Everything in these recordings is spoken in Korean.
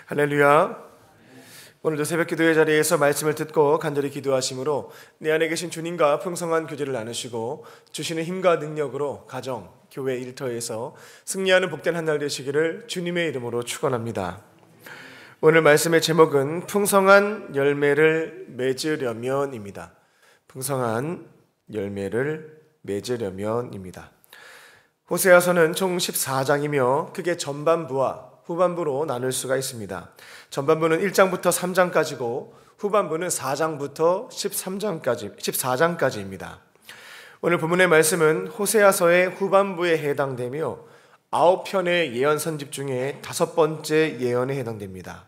할렐루야. 오늘도 새벽 기도의 자리에서 말씀을 듣고 간절히 기도하심으로 내 안에 계신 주님과 풍성한 교제를 나누시고 주시는 힘과 능력으로 가정, 교회 일터에서 승리하는 복된 한 날 되시기를 주님의 이름으로 축원합니다. 오늘 말씀의 제목은 풍성한 열매를 맺으려면입니다. 풍성한 열매를 맺으려면입니다. 호세아서는 총 14장이며 크게 전반부와 후반부로 나눌 수가 있습니다. 전반부는 1장부터 3장까지고 후반부는 4장부터 14장까지입니다. 오늘 본문의 말씀은 호세아서의 후반부에 해당되며 9편의 예언 선집 중에 5번째 예언에 해당됩니다.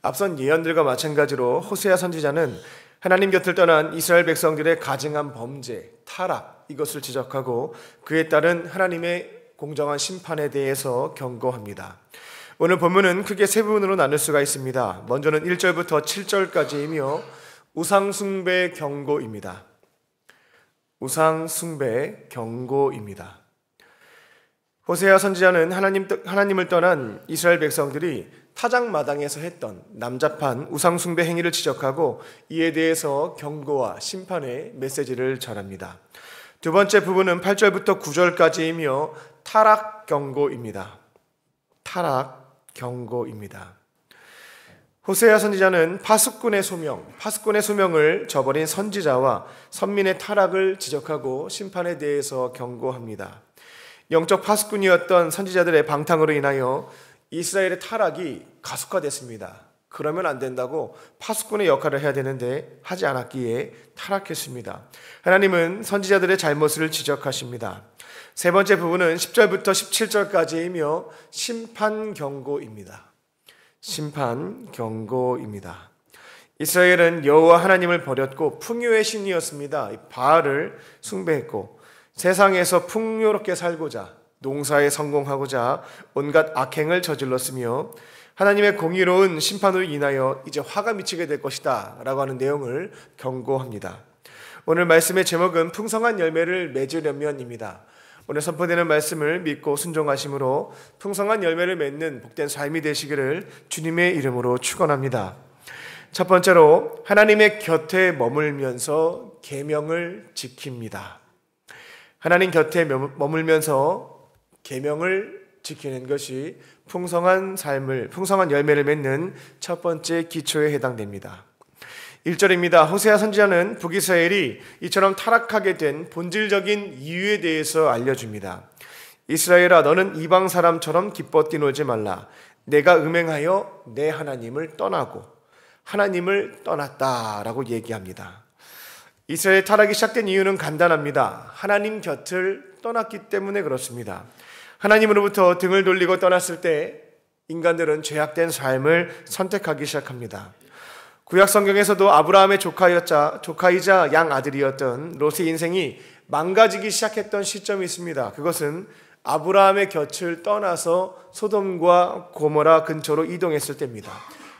앞선 예언들과 마찬가지로 호세아 선지자는 하나님 곁을 떠난 이스라엘 백성들의 가증한 범죄, 타락 이것을 지적하고 그에 따른 하나님의 공정한 심판에 대해서 경고합니다. 오늘 본문은 크게 세 부분으로 나눌 수가 있습니다. 먼저는 1절부터 7절까지이며 우상숭배 경고입니다. 우상숭배 경고입니다. 호세아 선지자는 하나님을 떠난 이스라엘 백성들이 타작마당에서 했던 남잡한 우상숭배 행위를 지적하고 이에 대해서 경고와 심판의 메시지를 전합니다. 두 번째 부분은 8절부터 9절까지이며 타락 경고입니다. 타락 경고입니다. 호세아 선지자는 파수꾼의 소명을 저버린 선지자와 선민의 타락을 지적하고 심판에 대해서 경고합니다. 영적 파수꾼이었던 선지자들의 방탕으로 인하여 이스라엘의 타락이 가속화됐습니다. 그러면 안 된다고 파수꾼의 역할을 해야 되는데 하지 않았기에 타락했습니다. 하나님은 선지자들의 잘못을 지적하십니다. 세 번째 부분은 10절부터 17절까지이며 심판 경고입니다. 심판 경고입니다. 이스라엘은 여호와 하나님을 버렸고 풍요의 신이었습니다. 바알을 숭배했고 세상에서 풍요롭게 살고자 농사에 성공하고자 온갖 악행을 저질렀으며 하나님의 공의로운 심판으로 인하여 이제 화가 미치게 될 것이다 라고 하는 내용을 경고합니다. 오늘 말씀의 제목은 풍성한 열매를 맺으려면입니다. 오늘 선포되는 말씀을 믿고 순종하심으로 풍성한 열매를 맺는 복된 삶이 되시기를 주님의 이름으로 축원합니다. 첫 번째로 하나님의 곁에 머물면서 계명을 지킵니다. 하나님 곁에 머물면서 계명을 지키는 것이 풍성한 열매를 맺는 첫 번째 기초에 해당됩니다. 1절입니다. 호세아 선지자는 북이스라엘이 이처럼 타락하게 된 본질적인 이유에 대해서 알려줍니다. 이스라엘아, 너는 이방 사람처럼 기뻐 뛰놀지 말라. 내가 음행하여 내 하나님을 떠나고 하나님을 떠났다라고 얘기합니다. 이스라엘 타락이 시작된 이유는 간단합니다. 하나님 곁을 떠났기 때문에 그렇습니다. 하나님으로부터 등을 돌리고 떠났을 때 인간들은 죄악된 삶을 선택하기 시작합니다. 구약 성경에서도 아브라함의 조카이자 양 아들이었던 롯의 인생이 망가지기 시작했던 시점이 있습니다. 그것은 아브라함의 곁을 떠나서 소돔과 고모라 근처로 이동했을 때입니다.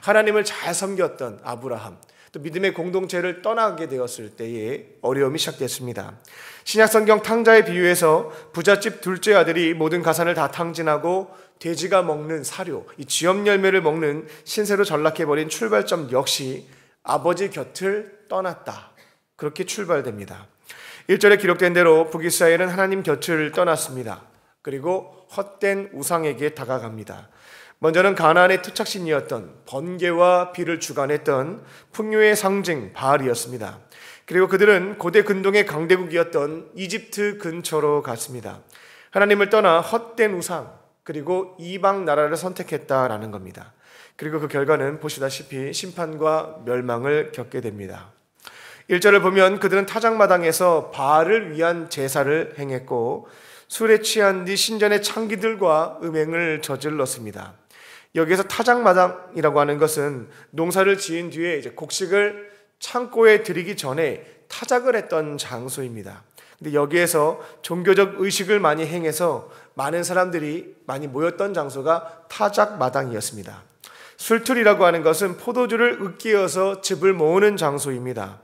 하나님을 잘 섬겼던 아브라함, 또 믿음의 공동체를 떠나게 되었을 때에 어려움이 시작됐습니다. 신약성경 탕자의 비유에서 부잣집 둘째 아들이 모든 가산을 다 탕진하고 돼지가 먹는 사료, 이 쥐염 열매를 먹는 신세로 전락해버린 출발점 역시 아버지 곁을 떠났다. 그렇게 출발됩니다. 1절에 기록된 대로 북이스라엘은 하나님 곁을 떠났습니다. 그리고 헛된 우상에게 다가갑니다. 먼저는 가나안의 토착신이었던 번개와 비를 주관했던 풍요의 상징 바알이었습니다. 그리고 그들은 고대 근동의 강대국이었던 이집트 근처로 갔습니다. 하나님을 떠나 헛된 우상 그리고 이방 나라를 선택했다라는 겁니다. 그리고 그 결과는 보시다시피 심판과 멸망을 겪게 됩니다. 1절을 보면 그들은 타작마당에서 바알을 위한 제사를 행했고 술에 취한 뒤 신전의 창기들과 음행을 저질렀습니다. 여기에서 타작마당이라고 하는 것은 농사를 지은 뒤에 이제 곡식을 창고에 들이기 전에 타작을 했던 장소입니다. 근데 여기에서 종교적 의식을 많이 행해서 많은 사람들이 많이 모였던 장소가 타작마당이었습니다. 술틀이라고 하는 것은 포도주를 으깨어서 즙을 모으는 장소입니다.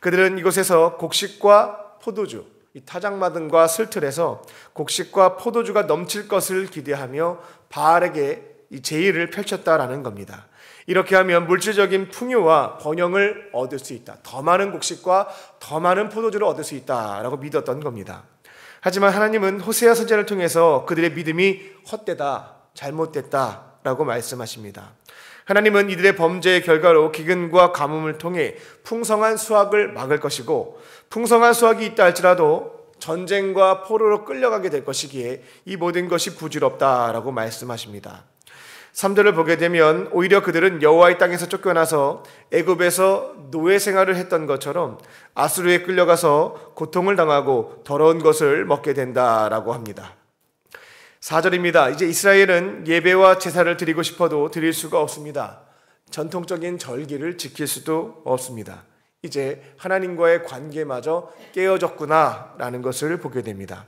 그들은 이곳에서 곡식과 포도주, 이 타작마당과 술틀에서 곡식과 포도주가 넘칠 것을 기대하며 바알에게 이 제의를 펼쳤다라는 겁니다. 이렇게 하면 물질적인 풍요와 번영을 얻을 수 있다. 더 많은 곡식과 더 많은 포도주를 얻을 수 있다라고 믿었던 겁니다. 하지만 하나님은 호세아 선지자를 통해서 그들의 믿음이 헛되다, 잘못됐다라고 말씀하십니다. 하나님은 이들의 범죄의 결과로 기근과 가뭄을 통해 풍성한 수확을 막을 것이고, 풍성한 수확이 있다 할지라도 전쟁과 포로로 끌려가게 될 것이기에 이 모든 것이 부질없다라고 말씀하십니다. 3절을 보게 되면 오히려 그들은 여호와의 땅에서 쫓겨나서 애굽에서 노예 생활을 했던 것처럼 아수르에 끌려가서 고통을 당하고 더러운 것을 먹게 된다라고 합니다. 4절입니다. 이제 이스라엘은 예배와 제사를 드리고 싶어도 드릴 수가 없습니다. 전통적인 절기를 지킬 수도 없습니다. 이제 하나님과의 관계마저 깨어졌구나 라는 것을 보게 됩니다.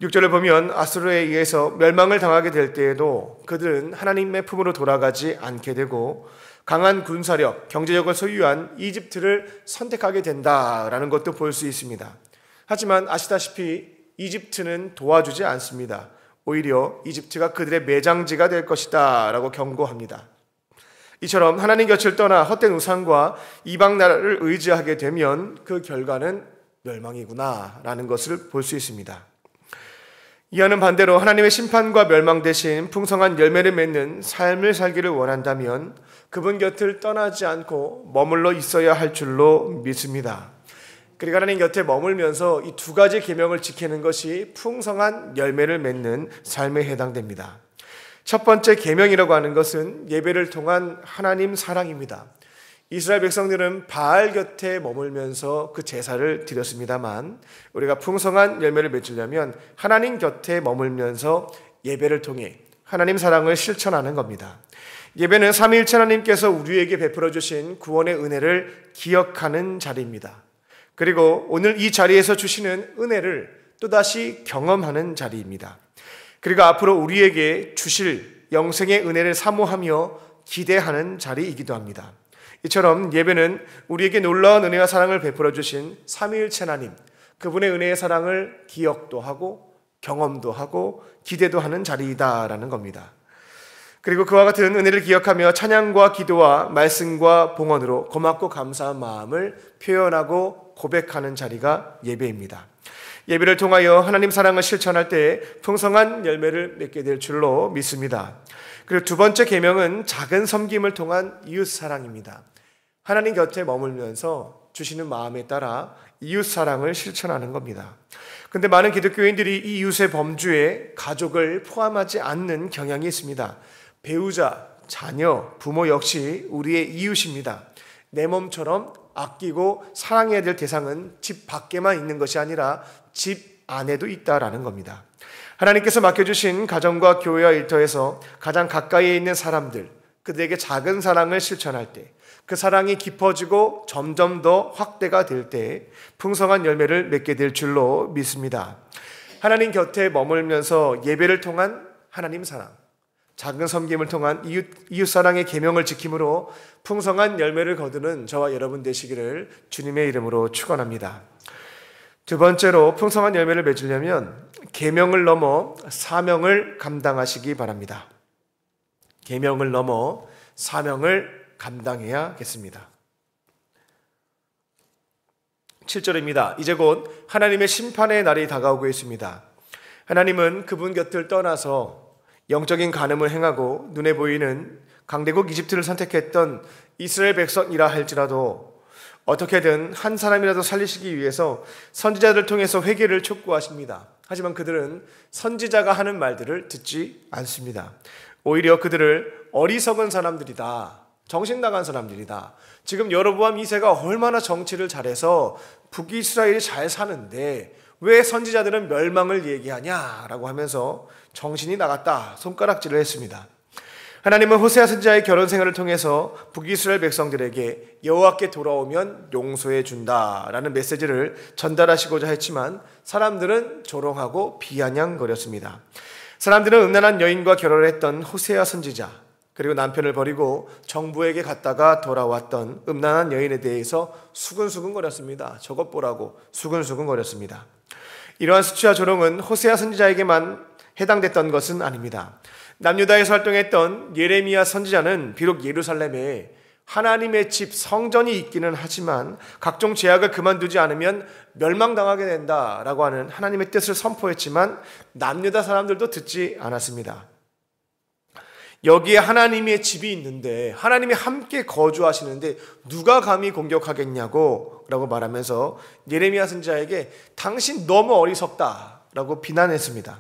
6절을 보면 아수르에 의해서 멸망을 당하게 될 때에도 그들은 하나님의 품으로 돌아가지 않게 되고 강한 군사력, 경제력을 소유한 이집트를 선택하게 된다라는 것도 볼 수 있습니다. 하지만 아시다시피 이집트는 도와주지 않습니다. 오히려 이집트가 그들의 매장지가 될 것이다 라고 경고합니다. 이처럼 하나님 곁을 떠나 헛된 우상과 이방 나라를 의지하게 되면 그 결과는 멸망이구나 라는 것을 볼 수 있습니다. 이와는 반대로 하나님의 심판과 멸망 대신 풍성한 열매를 맺는 삶을 살기를 원한다면 그분 곁을 떠나지 않고 머물러 있어야 할 줄로 믿습니다. 그리고 하나님 곁에 머물면서 이 두 가지 계명을 지키는 것이 풍성한 열매를 맺는 삶에 해당됩니다. 첫 번째 계명이라고 하는 것은 예배를 통한 하나님 사랑입니다. 이스라엘 백성들은 바알 곁에 머물면서 그 제사를 드렸습니다만 우리가 풍성한 열매를 맺으려면 하나님 곁에 머물면서 예배를 통해 하나님 사랑을 실천하는 겁니다. 예배는 삼위일체 하나님께서 우리에게 베풀어 주신 구원의 은혜를 기억하는 자리입니다. 그리고 오늘 이 자리에서 주시는 은혜를 또다시 경험하는 자리입니다. 그리고 앞으로 우리에게 주실 영생의 은혜를 사모하며 기대하는 자리이기도 합니다. 이처럼 예배는 우리에게 놀라운 은혜와 사랑을 베풀어 주신 삼위일체 하나님, 그분의 은혜의 사랑을 기억도 하고 경험도 하고 기대도 하는 자리이다라는 겁니다. 그리고 그와 같은 은혜를 기억하며 찬양과 기도와 말씀과 봉헌으로 고맙고 감사한 마음을 표현하고 고백하는 자리가 예배입니다. 예배를 통하여 하나님 사랑을 실천할 때 풍성한 열매를 맺게 될 줄로 믿습니다. 그리고 두 번째 계명은 작은 섬김을 통한 이웃 사랑입니다. 하나님 곁에 머물면서 주시는 마음에 따라 이웃 사랑을 실천하는 겁니다. 그런데 많은 기독교인들이 이 이웃의 범주에 가족을 포함하지 않는 경향이 있습니다. 배우자, 자녀, 부모 역시 우리의 이웃입니다. 내 몸처럼 아끼고 사랑해야 될 대상은 집 밖에만 있는 것이 아니라 집 안에도 있다라는 겁니다. 하나님께서 맡겨주신 가정과 교회와 일터에서 가장 가까이에 있는 사람들, 그들에게 작은 사랑을 실천할 때 그 사랑이 깊어지고 점점 더 확대가 될 때 풍성한 열매를 맺게 될 줄로 믿습니다. 하나님 곁에 머물면서 예배를 통한 하나님 사랑, 작은 섬김을 통한 이웃 사랑의 계명을 지킴으로 풍성한 열매를 거두는 저와 여러분 되시기를 주님의 이름으로 축원합니다. 두 번째로 풍성한 열매를 맺으려면 계명을 넘어 사명을 감당하시기 바랍니다. 계명을 넘어 사명을 감당해야겠습니다. 7절입니다. 이제 곧 하나님의 심판의 날이 다가오고 있습니다. 하나님은 그분 곁을 떠나서 영적인 간음을 행하고 눈에 보이는 강대국 이집트를 선택했던 이스라엘 백성이라 할지라도 어떻게든 한 사람이라도 살리시기 위해서 선지자들을 통해서 회개를 촉구하십니다. 하지만 그들은 선지자가 하는 말들을 듣지 않습니다. 오히려 그들을 어리석은 사람들이다, 정신 나간 사람들이다, 지금 여로보암 2세가 얼마나 정치를 잘해서 북이스라엘이 잘 사는데 왜 선지자들은 멸망을 얘기하냐라고 하면서 정신이 나갔다 손가락질을 했습니다. 하나님은 호세아 선지자의 결혼 생활을 통해서 북이스라엘 백성들에게 여호와께 돌아오면 용서해 준다라는 메시지를 전달하시고자 했지만 사람들은 조롱하고 비아냥거렸습니다. 사람들은 음란한 여인과 결혼을 했던 호세아 선지자, 그리고 남편을 버리고 정부에게 갔다가 돌아왔던 음란한 여인에 대해서 수근수근거렸습니다. 저것 보라고 수근수근거렸습니다. 이러한 수치와 조롱은 호세아 선지자에게만 해당됐던 것은 아닙니다. 남유다에서 활동했던 예레미야 선지자는 비록 예루살렘에 하나님의 집 성전이 있기는 하지만 각종 제약을 그만두지 않으면 멸망당하게 된다라고 하는 하나님의 뜻을 선포했지만 남유다 사람들도 듣지 않았습니다. 여기에 하나님의 집이 있는데 하나님이 함께 거주하시는데 누가 감히 공격하겠냐고 라고 말하면서 예레미야 선지자에게 당신 너무 어리석다 라고 비난했습니다.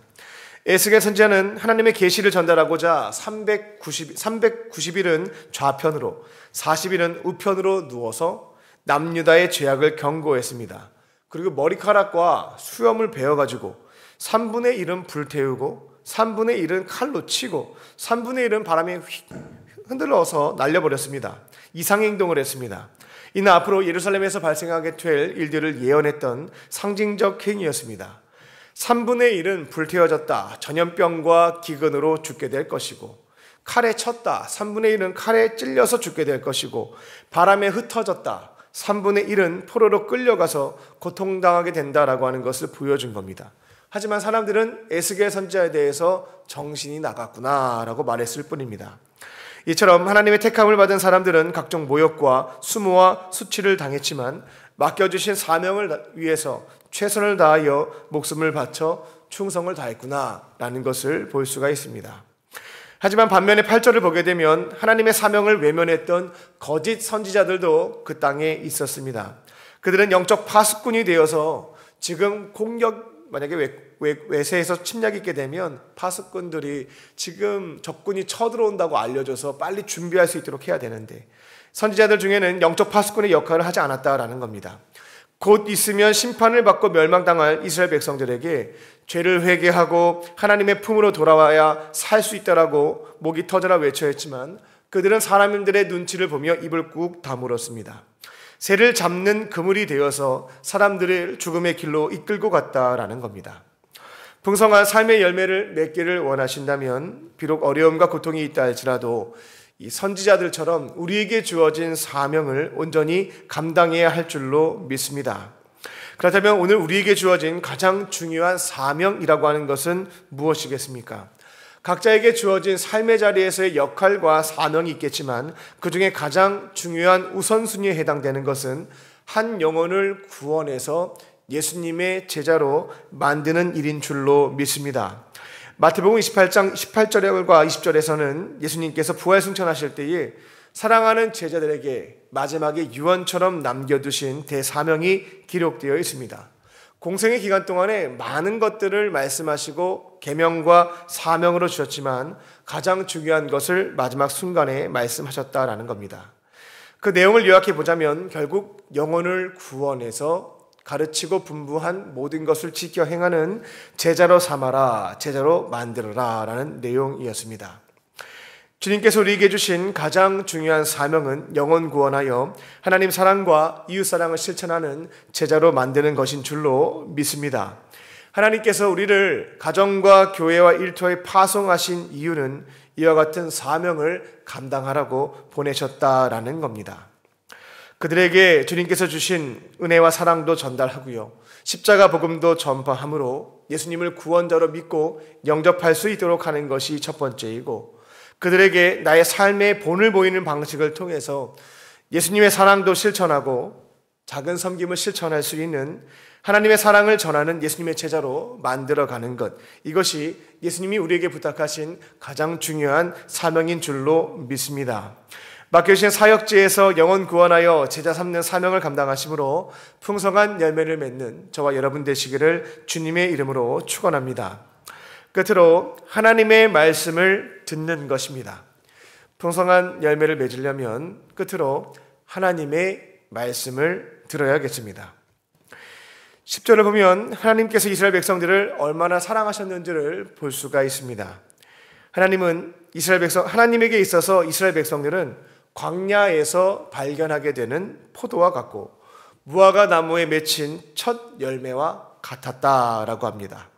에스겔 선지자는 하나님의 계시를 전달하고자 390일은 좌편으로 40일은 우편으로 누워서 남유다의 죄악을 경고했습니다. 그리고 머리카락과 수염을 베어가지고 3분의 1은 불태우고 3분의 1은 칼로 치고 3분의 1은 바람에 흔들어서 날려버렸습니다. 이상행동을 했습니다. 이는 앞으로 예루살렘에서 발생하게 될 일들을 예언했던 상징적 행위였습니다. 3분의 1은 불태워졌다. 전염병과 기근으로 죽게 될 것이고 칼에 쳤다. 3분의 1은 칼에 찔려서 죽게 될 것이고 바람에 흩어졌다. 3분의 1은 포로로 끌려가서 고통당하게 된다라고 하는 것을 보여준 겁니다. 하지만 사람들은 에스겔 선지자에 대해서 정신이 나갔구나라고 말했을 뿐입니다. 이처럼 하나님의 택함을 받은 사람들은 각종 모욕과 수모와 수치를 당했지만 맡겨주신 사명을 위해서 최선을 다하여 목숨을 바쳐 충성을 다했구나라는 것을 볼 수가 있습니다. 하지만 반면에 8절을 보게 되면 하나님의 사명을 외면했던 거짓 선지자들도 그 땅에 있었습니다. 그들은 영적 파수꾼이 되어서 지금 만약에 외세에서 침략이 있게 되면 파수꾼들이 지금 적군이 쳐들어온다고 알려줘서 빨리 준비할 수 있도록 해야 되는데 선지자들 중에는 영적 파수꾼의 역할을 하지 않았다라는 겁니다. 곧 있으면 심판을 받고 멸망당할 이스라엘 백성들에게 죄를 회개하고 하나님의 품으로 돌아와야 살 수 있다라고 목이 터져라 외쳐했지만 그들은 사람들의 눈치를 보며 입을 꾹 다물었습니다. 새를 잡는 그물이 되어서 사람들을 죽음의 길로 이끌고 갔다라는 겁니다. 풍성한 삶의 열매를 맺기를 원하신다면 비록 어려움과 고통이 있다 할지라도 이 선지자들처럼 우리에게 주어진 사명을 온전히 감당해야 할 줄로 믿습니다. 그렇다면 오늘 우리에게 주어진 가장 중요한 사명이라고 하는 것은 무엇이겠습니까? 각자에게 주어진 삶의 자리에서의 역할과 사명이 있겠지만 그 중에 가장 중요한 우선순위에 해당되는 것은 한 영혼을 구원해서 예수님의 제자로 만드는 일인 줄로 믿습니다. 마태복음 28장 18절과 20절에서는 예수님께서 부활승천하실 때에 사랑하는 제자들에게 마지막에 유언처럼 남겨두신 대사명이 기록되어 있습니다. 공생의 기간 동안에 많은 것들을 말씀하시고 계명과 사명으로 주셨지만 가장 중요한 것을 마지막 순간에 말씀하셨다라는 겁니다. 그 내용을 요약해 보자면 결국 영혼을 구원해서 가르치고 분부한 모든 것을 지켜 행하는 제자로 삼아라, 제자로 만들어라 라는 내용이었습니다. 주님께서 우리에게 주신 가장 중요한 사명은 영혼 구원하여 하나님 사랑과 이웃 사랑을 실천하는 제자로 만드는 것인 줄로 믿습니다. 하나님께서 우리를 가정과 교회와 일터에 파송하신 이유는 이와 같은 사명을 감당하라고 보내셨다라는 겁니다. 그들에게 주님께서 주신 은혜와 사랑도 전달하고요, 십자가 복음도 전파함으로 예수님을 구원자로 믿고 영접할 수 있도록 하는 것이 첫 번째이고, 그들에게 나의 삶의 본을 보이는 방식을 통해서 예수님의 사랑도 실천하고 작은 섬김을 실천할 수 있는 하나님의 사랑을 전하는 예수님의 제자로 만들어가는 것, 이것이 예수님이 우리에게 부탁하신 가장 중요한 사명인 줄로 믿습니다. 맡겨주신 사역지에서 영혼 구원하여 제자 삼는 사명을 감당하심으로 풍성한 열매를 맺는 저와 여러분 되시기를 주님의 이름으로 축원합니다. 끝으로 하나님의 말씀을 듣는 것입니다. 풍성한 열매를 맺으려면 끝으로 하나님의 말씀을 들어야겠습니다. 10절을 보면 하나님께서 이스라엘 백성들을 얼마나 사랑하셨는지를 볼 수가 있습니다. 하나님에게 있어서 이스라엘 백성들은 광야에서 발견하게 되는 포도와 같고 무화과 나무에 맺힌 첫 열매와 같았다라고 합니다.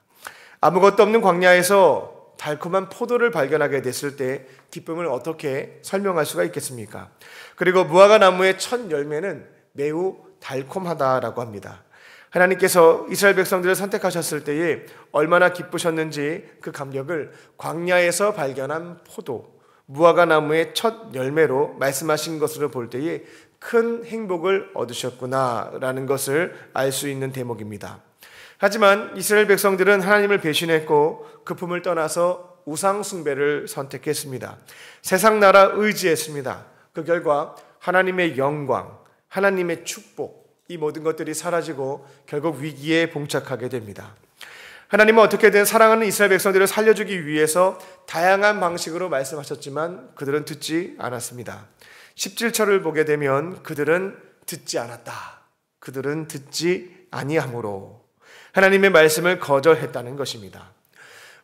아무것도 없는 광야에서 달콤한 포도를 발견하게 됐을 때 기쁨을 어떻게 설명할 수가 있겠습니까? 그리고 무화과 나무의 첫 열매는 매우 달콤하다라고 합니다. 하나님께서 이스라엘 백성들을 선택하셨을 때에 얼마나 기쁘셨는지 그 감격을 광야에서 발견한 포도, 무화과 나무의 첫 열매로 말씀하신 것으로 볼 때에 큰 행복을 얻으셨구나라는 것을 알 수 있는 대목입니다. 하지만 이스라엘 백성들은 하나님을 배신했고 그 품을 떠나서 우상 숭배를 선택했습니다. 세상 나라 의지했습니다. 그 결과 하나님의 영광, 하나님의 축복, 이 모든 것들이 사라지고 결국 위기에 봉착하게 됩니다. 하나님은 어떻게든 사랑하는 이스라엘 백성들을 살려주기 위해서 다양한 방식으로 말씀하셨지만 그들은 듣지 않았습니다. 17절을 보게 되면 그들은 듣지 않았다. 그들은 듣지 아니하므로 하나님의 말씀을 거절했다는 것입니다.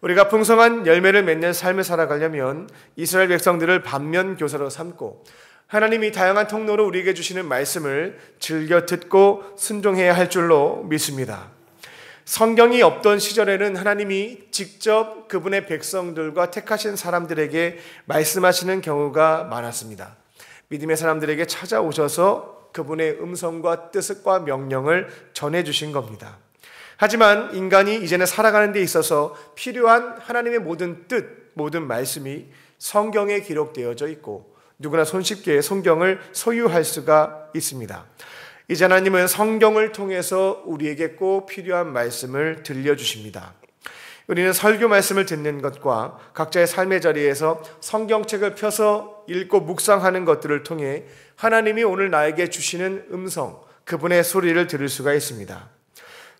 우리가 풍성한 열매를 맺는 삶을 살아가려면 이스라엘 백성들을 반면교사로 삼고 하나님이 다양한 통로로 우리에게 주시는 말씀을 즐겨 듣고 순종해야 할 줄로 믿습니다. 성경이 없던 시절에는 하나님이 직접 그분의 백성들과 택하신 사람들에게 말씀하시는 경우가 많았습니다. 믿음의 사람들에게 찾아오셔서 그분의 음성과 뜻과 명령을 전해주신 겁니다. 하지만 인간이 이제는 살아가는 데 있어서 필요한 하나님의 모든 뜻, 모든 말씀이 성경에 기록되어져 있고 누구나 손쉽게 성경을 소유할 수가 있습니다. 이제 하나님은 성경을 통해서 우리에게 꼭 필요한 말씀을 들려주십니다. 우리는 설교 말씀을 듣는 것과 각자의 삶의 자리에서 성경책을 펴서 읽고 묵상하는 것들을 통해 하나님이 오늘 나에게 주시는 음성, 그분의 소리를 들을 수가 있습니다.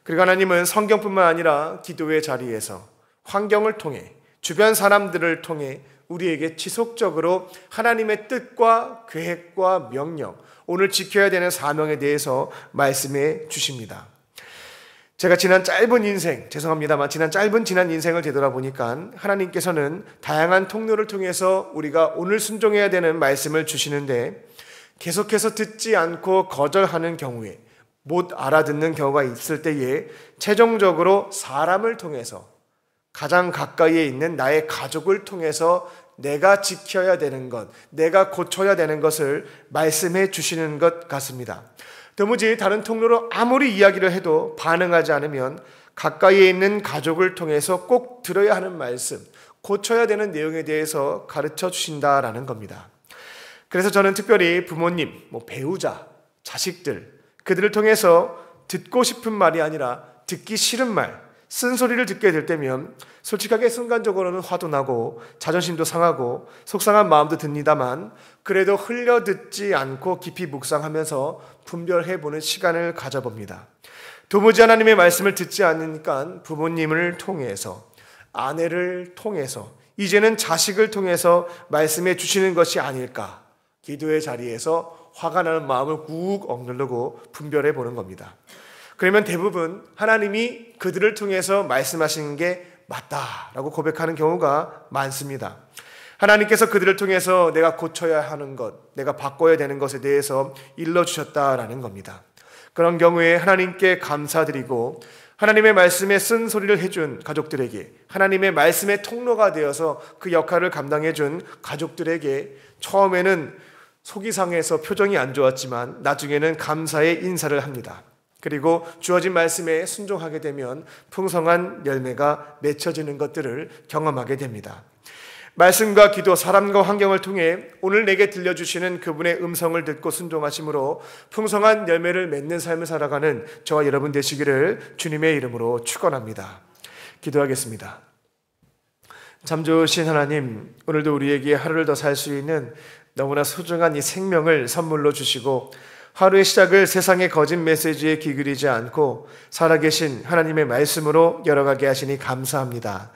그리고 하나님은 성경뿐만 아니라 기도의 자리에서 환경을 통해 주변 사람들을 통해 우리에게 지속적으로 하나님의 뜻과 계획과 명령, 오늘 지켜야 되는 사명에 대해서 말씀해 주십니다. 제가 지난 짧은 인생을 되돌아보니까 하나님께서는 다양한 통로를 통해서 우리가 오늘 순종해야 되는 말씀을 주시는데 계속해서 듣지 않고 거절하는 경우에 못 알아듣는 경우가 있을 때에 최종적으로 사람을 통해서 가장 가까이에 있는 나의 가족을 통해서 내가 지켜야 되는 것, 내가 고쳐야 되는 것을 말씀해 주시는 것 같습니다. 도무지 다른 통로로 아무리 이야기를 해도 반응하지 않으면 가까이에 있는 가족을 통해서 꼭 들어야 하는 말씀, 고쳐야 되는 내용에 대해서 가르쳐 주신다라는 겁니다. 그래서 저는 특별히 부모님, 배우자, 자식들, 그들을 통해서 듣고 싶은 말이 아니라 듣기 싫은 말, 쓴소리를 듣게 될 때면 솔직하게 순간적으로는 화도 나고 자존심도 상하고 속상한 마음도 듭니다만 그래도 흘려듣지 않고 깊이 묵상하면서 분별해보는 시간을 가져봅니다. 도무지 하나님의 말씀을 듣지 않으니까 부모님을 통해서, 아내를 통해서, 이제는 자식을 통해서 말씀해 주시는 것이 아닐까, 기도의 자리에서 화가 나는 마음을 꾹 억누르고 분별해 보는 겁니다. 그러면 대부분 하나님이 그들을 통해서 말씀하시는 게 맞다라고 고백하는 경우가 많습니다. 하나님께서 그들을 통해서 내가 고쳐야 하는 것, 내가 바꿔야 되는 것에 대해서 일러주셨다라는 겁니다. 그런 경우에 하나님께 감사드리고 하나님의 말씀에 쓴소리를 해준 가족들에게, 하나님의 말씀의 통로가 되어서 그 역할을 감당해준 가족들에게 처음에는 속이 상해서 표정이 안 좋았지만 나중에는 감사의 인사를 합니다. 그리고 주어진 말씀에 순종하게 되면 풍성한 열매가 맺혀지는 것들을 경험하게 됩니다. 말씀과 기도, 사람과 환경을 통해 오늘 내게 들려주시는 그분의 음성을 듣고 순종하심으로 풍성한 열매를 맺는 삶을 살아가는 저와 여러분 되시기를 주님의 이름으로 축원합니다. 기도하겠습니다. 참 좋으신 하나님, 오늘도 우리에게 하루를 더 살 수 있는 너무나 소중한 이 생명을 선물로 주시고 하루의 시작을 세상의 거짓 메시지에 기울이지 않고 살아계신 하나님의 말씀으로 열어가게 하시니 감사합니다.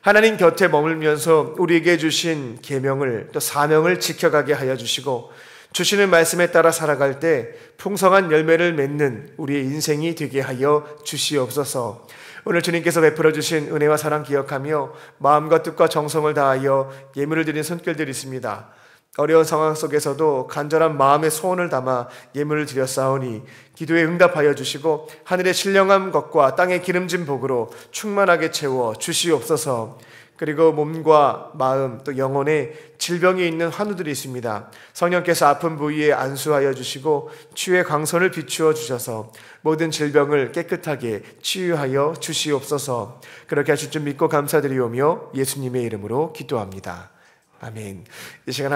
하나님 곁에 머물면서 우리에게 주신 계명을 또 사명을 지켜가게 하여 주시고 주시는 말씀에 따라 살아갈 때 풍성한 열매를 맺는 우리의 인생이 되게 하여 주시옵소서. 오늘 주님께서 베풀어 주신 은혜와 사랑 기억하며 마음과 뜻과 정성을 다하여 예물을 드린 손길들이 있습니다. 어려운 상황 속에서도 간절한 마음의 소원을 담아 예물을 드렸사오니 기도에 응답하여 주시고 하늘의 신령한 것과 땅의 기름진 복으로 충만하게 채워 주시옵소서. 그리고 몸과 마음 또 영혼에 질병이 있는 환우들이 있습니다. 성령께서 아픈 부위에 안수하여 주시고 치유의 광선을 비추어 주셔서 모든 질병을 깨끗하게 치유하여 주시옵소서. 그렇게 하실 줄 믿고 감사드리오며 예수님의 이름으로 기도합니다. 아멘. 이 시간